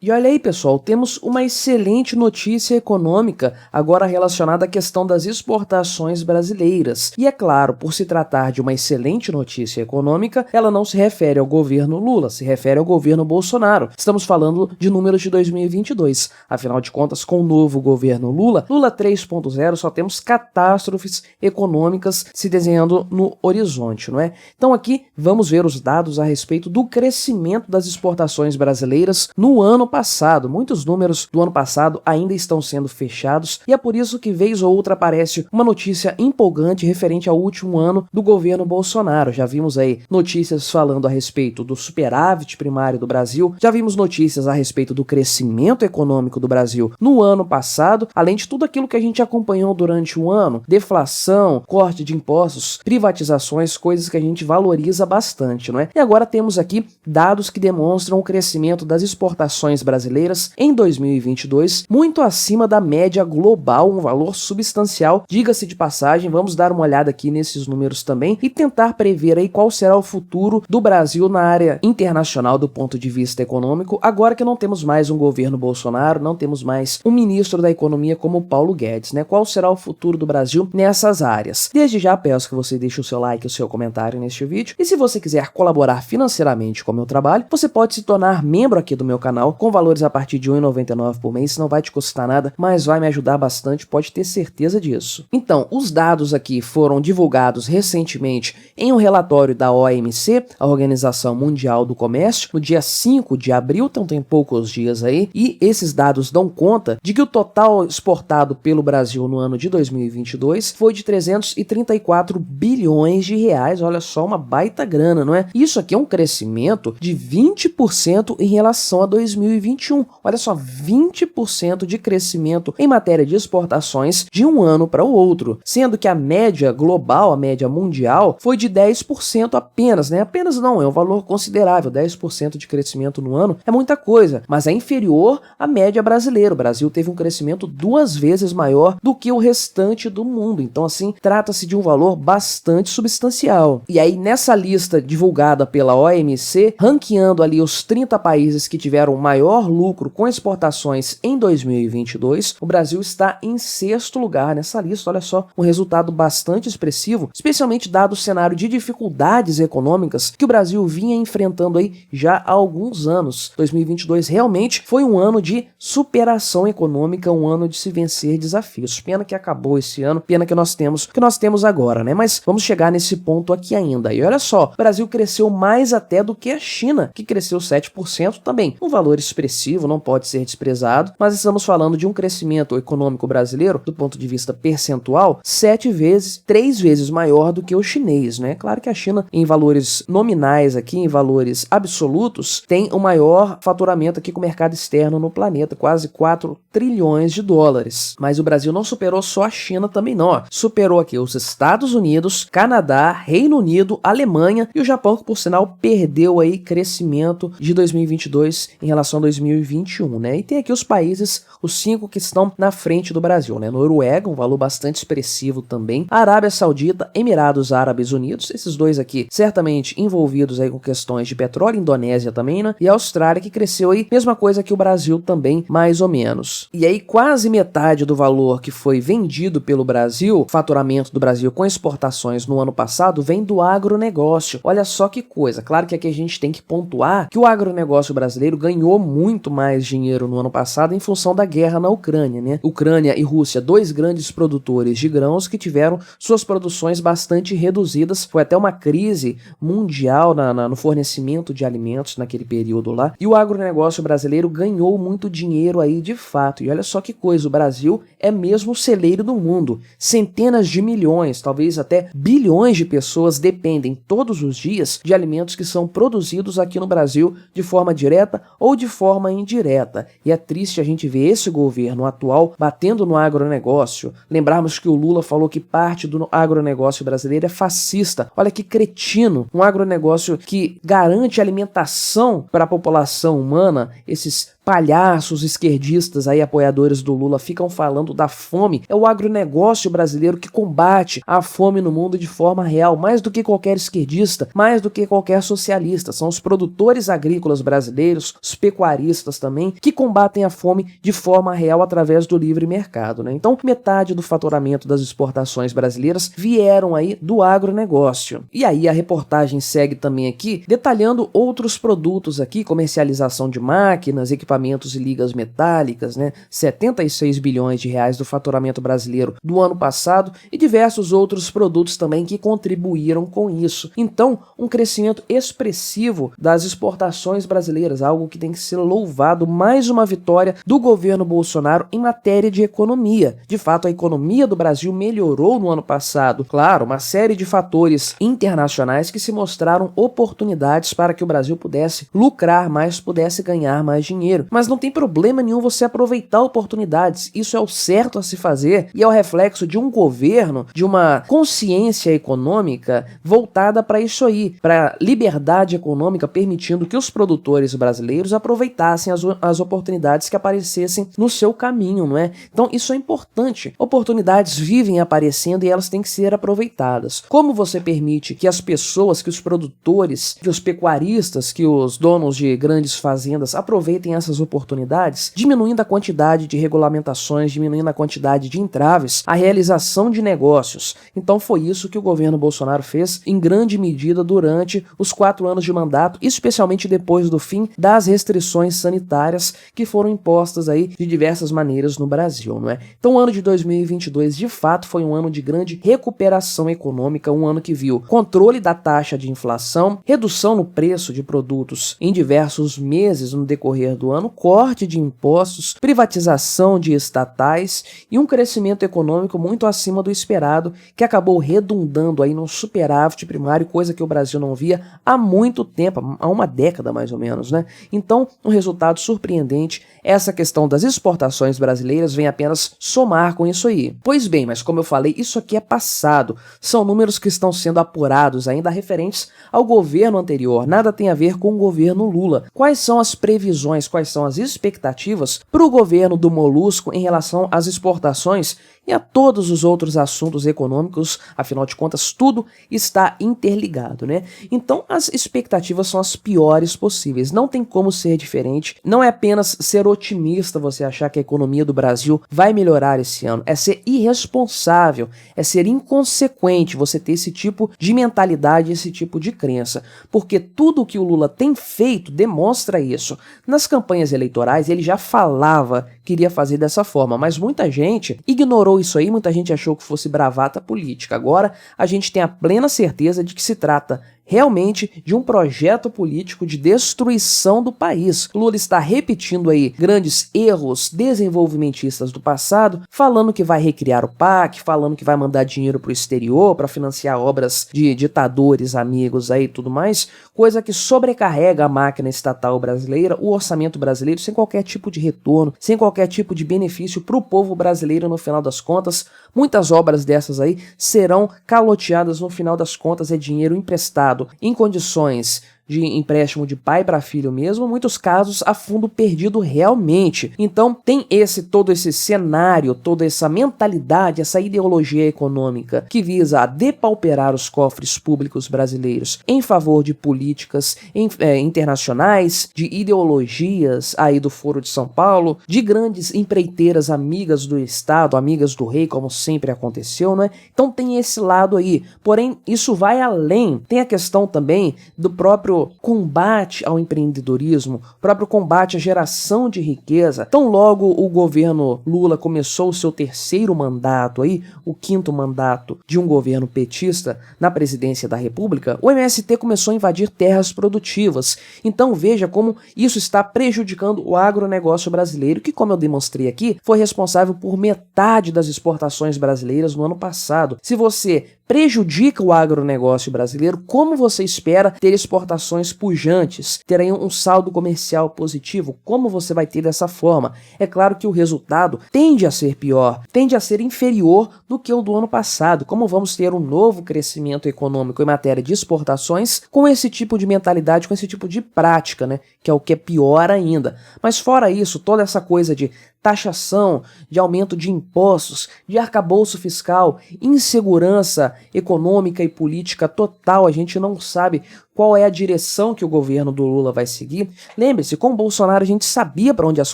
E olha aí, pessoal, temos uma excelente notícia econômica agora relacionada à questão das exportações brasileiras. E é claro, por se tratar de uma excelente notícia econômica, ela não se refere ao governo Lula, se refere ao governo Bolsonaro. Estamos falando de números de 2022. Afinal de contas, com o novo governo Lula 3.0, só temos catástrofes econômicas se desenhando no horizonte, não é? Então aqui vamos ver os dados a respeito do crescimento das exportações brasileiras no ano passado. Muitos números do ano passado ainda estão sendo fechados e é por isso que vez ou outra aparece uma notícia empolgante referente ao último ano do governo Bolsonaro. Já vimos aí notícias falando a respeito do superávit primário do Brasil, já vimos notícias a respeito do crescimento econômico do Brasil no ano passado, além de tudo aquilo que a gente acompanhou durante o ano, deflação, corte de impostos, privatizações, coisas que a gente valoriza bastante, não é? E agora temos aqui dados que demonstram o crescimento das exportações brasileiras em 2022, muito acima da média global, um valor substancial. Diga-se de passagem, vamos dar uma olhada aqui nesses números também e tentar prever aí qual será o futuro do Brasil na área internacional do ponto de vista econômico, agora que não temos mais um governo Bolsonaro, não temos mais um ministro da economia como Paulo Guedes, né? Qual será o futuro do Brasil nessas áreas? Desde já peço que você deixe o seu like e o seu comentário neste vídeo, e se você quiser colaborar financeiramente com o meu trabalho, você pode se tornar membro aqui do meu canal com valores a partir de R$ 1,99 por mês, não vai te custar nada, mas vai me ajudar bastante, pode ter certeza disso. Então, os dados aqui foram divulgados recentemente em um relatório da OMC, a Organização Mundial do Comércio, no dia 5 de abril, então tem poucos dias aí, e esses dados dão conta de que o total exportado pelo Brasil no ano de 2022 foi de 334 bilhões de reais, olha só, uma baita grana, não é? Isso aqui é um crescimento de 20% em relação a 2021, olha só, 20% de crescimento em matéria de exportações de um ano para o outro, sendo que a média global, a média mundial, foi de 10% apenas, né? Apenas não, é um valor considerável, 10% de crescimento no ano é muita coisa, mas é inferior à média brasileira. O Brasil teve um crescimento 2 vezes maior do que o restante do mundo, então assim, trata-se de um valor bastante substancial. E aí nessa lista divulgada pela OMC, ranqueando ali os 30 países que tiveram maior lucro com exportações em 2022, o Brasil está em 6º lugar nessa lista, olha só, um resultado bastante expressivo, especialmente dado o cenário de dificuldades econômicas que o Brasil vinha enfrentando aí já há alguns anos. 2022 realmente foi um ano de superação econômica, um ano de se vencer desafios. Pena que acabou esse ano, pena que nós temos agora, né? Mas vamos chegar nesse ponto aqui ainda. E olha só, o Brasil cresceu mais até do que a China, que cresceu 7% também. Um valor expressivo, não pode ser desprezado, mas estamos falando de um crescimento econômico brasileiro, do ponto de vista percentual, 3 vezes maior do que o chinês, né? Claro que a China, em valores nominais aqui, em valores absolutos, tem o maior faturamento aqui com o mercado externo no planeta, quase 4 trilhões de dólares. Mas o Brasil não superou só a China também não, ó. Superou aqui os Estados Unidos, Canadá, Reino Unido, Alemanha e o Japão, que por sinal perdeu aí crescimento de 2022 em relação a 2021, né? E tem aqui os países, os 5 que estão na frente do Brasil, né? Noruega, um valor bastante expressivo também, Arábia Saudita, Emirados Árabes Unidos, esses dois aqui certamente envolvidos aí com questões de petróleo, Indonésia também, né? E a Austrália, que cresceu aí, mesma coisa que o Brasil também, mais ou menos. E aí quase metade do valor que foi vendido pelo Brasil, faturamento do Brasil com exportações no ano passado, vem do agronegócio. Olha só que coisa, claro que aqui a gente tem que pontuar que o agronegócio brasileiro ganhou muito mais dinheiro no ano passado em função da guerra na Ucrânia, né? Ucrânia e Rússia, 2 grandes produtores de grãos que tiveram suas produções bastante reduzidas, foi até uma crise mundial no fornecimento de alimentos naquele período lá, e o agronegócio brasileiro ganhou muito dinheiro aí de fato. E olha só que coisa, o Brasil é mesmo o celeiro do mundo, centenas de milhões, talvez até bilhões de pessoas dependem todos os dias de alimentos que são produzidos aqui no Brasil de forma direta ou de forma indireta, e é triste a gente ver esse governo atual batendo no agronegócio. Lembrarmos que o Lula falou que parte do agronegócio brasileiro é fascista. Olha que cretino, um agronegócio que garante alimentação para a população humana, esses palhaços esquerdistas aí, apoiadores do Lula, ficam falando da fome, é o agronegócio brasileiro que combate a fome no mundo de forma real, mais do que qualquer esquerdista, mais do que qualquer socialista. São os produtores agrícolas brasileiros, os pecuaristas também, que combatem a fome de forma real através do livre mercado, né? Então, metade do faturamento das exportações brasileiras vieram aí do agronegócio. E aí a reportagem segue também aqui, detalhando outros produtos aqui, comercialização de máquinas, equipamentos e ligas metálicas, né? 76 bilhões de reais do faturamento brasileiro do ano passado e diversos outros produtos também que contribuíram com isso. Então, um crescimento expressivo das exportações brasileiras, algo que tem que ser louvado, mais uma vitória do governo Bolsonaro em matéria de economia. De fato, a economia do Brasil melhorou no ano passado. Claro, uma série de fatores internacionais que se mostraram oportunidades para que o Brasil pudesse lucrar mais, pudesse ganhar mais dinheiro. Mas não tem problema nenhum você aproveitar oportunidades. Isso é o certo a se fazer e é o reflexo de um governo, de uma consciência econômica voltada para isso aí, para liberdade econômica, permitindo que os produtores brasileiros aproveitassem as oportunidades que aparecessem no seu caminho, não é? Então isso é importante. Oportunidades vivem aparecendo e elas têm que ser aproveitadas. Como você permite que as pessoas, que os produtores, que os pecuaristas, que os donos de grandes fazendas aproveitem essas oportunidades, diminuindo a quantidade de regulamentações, diminuindo a quantidade de entraves à realização de negócios. Então foi isso que o governo Bolsonaro fez em grande medida durante os 4 anos de mandato, especialmente depois do fim das restrições sanitárias que foram impostas aí de diversas maneiras no Brasil, não é? Então o ano de 2022 de fato foi um ano de grande recuperação econômica, um ano que viu controle da taxa de inflação, redução no preço de produtos em diversos meses no decorrer do ano, corte de impostos, privatização de estatais e um crescimento econômico muito acima do esperado, que acabou redundando aí num superávit primário, coisa que o Brasil não via há muito tempo, há uma década mais ou menos, né? Então, um resultado surpreendente. Essa questão das exportações brasileiras vem apenas somar com isso aí. Pois bem, mas como eu falei, isso aqui é passado. São números que estão sendo apurados ainda referentes ao governo anterior. Nada tem a ver com o governo Lula. Quais são as previsões, quais são as expectativas para o governo do Molusco em relação às exportações e a todos os outros assuntos econômicos? Afinal de contas, tudo está interligado, né? Então, as expectativas são as piores possíveis. Não tem como ser diferente. Não é apenas ser otimista você achar que a economia do Brasil vai melhorar esse ano. É ser irresponsável, é ser inconsequente você ter esse tipo de mentalidade, esse tipo de crença. Porque tudo o que o Lula tem feito demonstra isso. Nas campanhas eleitorais, ele já falava que iria fazer dessa forma, mas muita gente ignorou isso aí, muita gente achou que fosse bravata política. Agora, a gente tem a plena certeza de que se trata realmente de um projeto político de destruição do país. Lula está repetindo aí grandes erros desenvolvimentistas do passado, falando que vai recriar o PAC, falando que vai mandar dinheiro para o exterior para financiar obras de ditadores, amigos aí e tudo mais, coisa que sobrecarrega a máquina estatal brasileira, o orçamento brasileiro, sem qualquer tipo de retorno, sem qualquer tipo de benefício para o povo brasileiro no final das contas. Muitas obras dessas aí serão caloteadas no final das contas, é dinheiro emprestado em condições de empréstimo de pai para filho mesmo, em muitos casos a fundo perdido realmente. Então tem todo esse cenário, toda essa mentalidade, essa ideologia econômica que visa a depauperar os cofres públicos brasileiros em favor de políticas internacionais, de ideologias aí do Foro de São Paulo, de grandes empreiteiras amigas do Estado, amigas do rei, como sempre aconteceu, né? Então tem esse lado aí. Porém, isso vai além. Tem a questão também do próprio combate ao empreendedorismo, o próprio combate à geração de riqueza. Tão logo o governo Lula começou o seu 3º mandato aí, o 5º mandato de um governo petista na presidência da República, o MST começou a invadir terras produtivas. Então veja como isso está prejudicando o agronegócio brasileiro, que, como eu demonstrei aqui, foi responsável por metade das exportações brasileiras no ano passado. Se você prejudica o agronegócio brasileiro, como você espera ter exportações exportações pujantes, terão um saldo comercial positivo. Como você vai ter dessa forma? É claro que o resultado tende a ser pior, tende a ser inferior do que o do ano passado. Como vamos ter um novo crescimento econômico em matéria de exportações com esse tipo de mentalidade, com esse tipo de prática, né? Que é o que é pior ainda. Mas fora isso, toda essa coisa de taxação, de aumento de impostos, de arcabouço fiscal, insegurança econômica e política total, a gente não sabe qual é a direção que o governo do Lula vai seguir. Lembre-se, com o Bolsonaro a gente sabia para onde as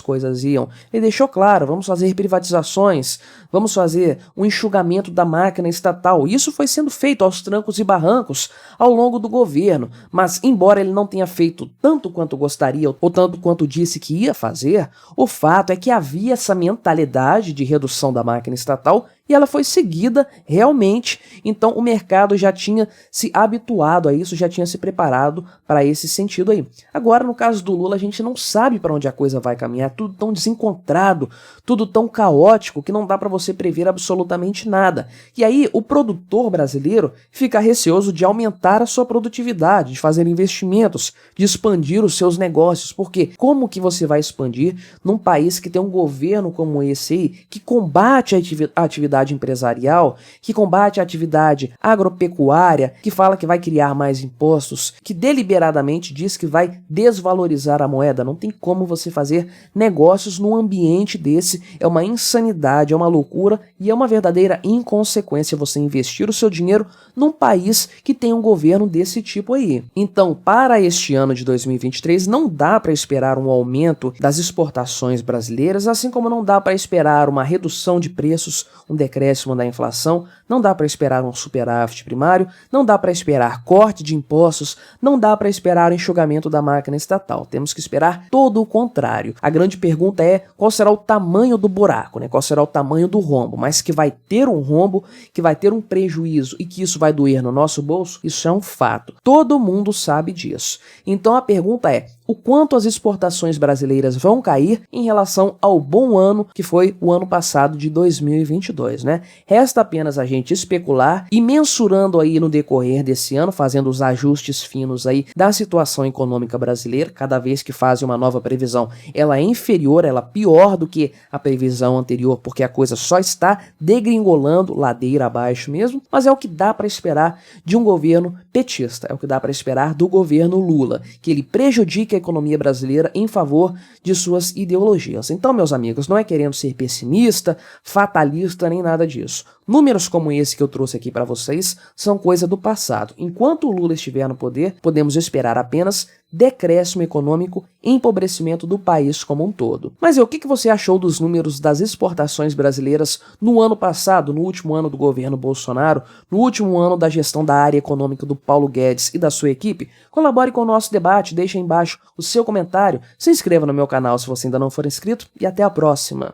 coisas iam. Ele deixou claro, vamos fazer privatizações, vamos fazer um enxugamento da máquina estatal. Isso foi sendo feito aos trancos e barrancos ao longo do governo, mas embora ele não tenha feito tanto quanto gostaria ou tanto quanto disse que ia fazer, o fato é que havia essa mentalidade de redução da máquina estatal e ela foi seguida realmente. Então o mercado já tinha se habituado a isso, já tinha se preparado para esse sentido aí. Agora, no caso do Lula, a gente não sabe para onde a coisa vai caminhar, tudo tão desencontrado, tudo tão caótico que não dá para você prever absolutamente nada. E aí o produtor brasileiro fica receoso de aumentar a sua produtividade, de fazer investimentos, de expandir os seus negócios, porque como que você vai expandir num país que tem um governo como esse aí, que combate a atividade empresarial, que combate a atividade agropecuária, que fala que vai criar mais impostos, que deliberadamente diz que vai desvalorizar a moeda? Não tem como você fazer negócios num ambiente desse. É uma insanidade, é uma loucura e é uma verdadeira inconsequência você investir o seu dinheiro num país que tem um governo desse tipo aí. Então, para este ano de 2023, não dá para esperar um aumento das exportações brasileiras, assim como não dá para esperar uma redução de preços, um decréscimo da inflação, não dá para esperar um superávit primário, não dá para esperar corte de impostos, não dá para esperar o enxugamento da máquina estatal. Temos que esperar todo o contrário. A grande pergunta é qual será o tamanho do buraco, né? Qual será o tamanho do rombo, mas que vai ter um rombo, que vai ter um prejuízo e que isso vai doer no nosso bolso, isso é um fato. Todo mundo sabe disso. Então a pergunta é, o quanto as exportações brasileiras vão cair em relação ao bom ano que foi o ano passado de 2022, né? Resta apenas a gente especular e mensurando aí no decorrer desse ano, fazendo os ajustes finos aí da situação econômica brasileira. Cada vez que fazem uma nova previsão, ela é inferior, ela é pior do que a previsão anterior, porque a coisa só está degringolando ladeira abaixo mesmo, mas é o que dá para esperar de um governo petista, é o que dá para esperar do governo Lula, que ele prejudique a economia brasileira em favor de suas ideologias. Então, meus amigos, não é querendo ser pessimista, fatalista, nem nada disso. Números como esse que eu trouxe aqui para vocês são coisa do passado. Enquanto o Lula estiver no poder, podemos esperar apenas decréscimo econômico e empobrecimento do país como um todo. Mas o que você achou dos números das exportações brasileiras no ano passado, no último ano do governo Bolsonaro, no último ano da gestão da área econômica do Paulo Guedes e da sua equipe? Colabore com o nosso debate, deixe aí embaixo o seu comentário, se inscreva no meu canal se você ainda não for inscrito e até a próxima.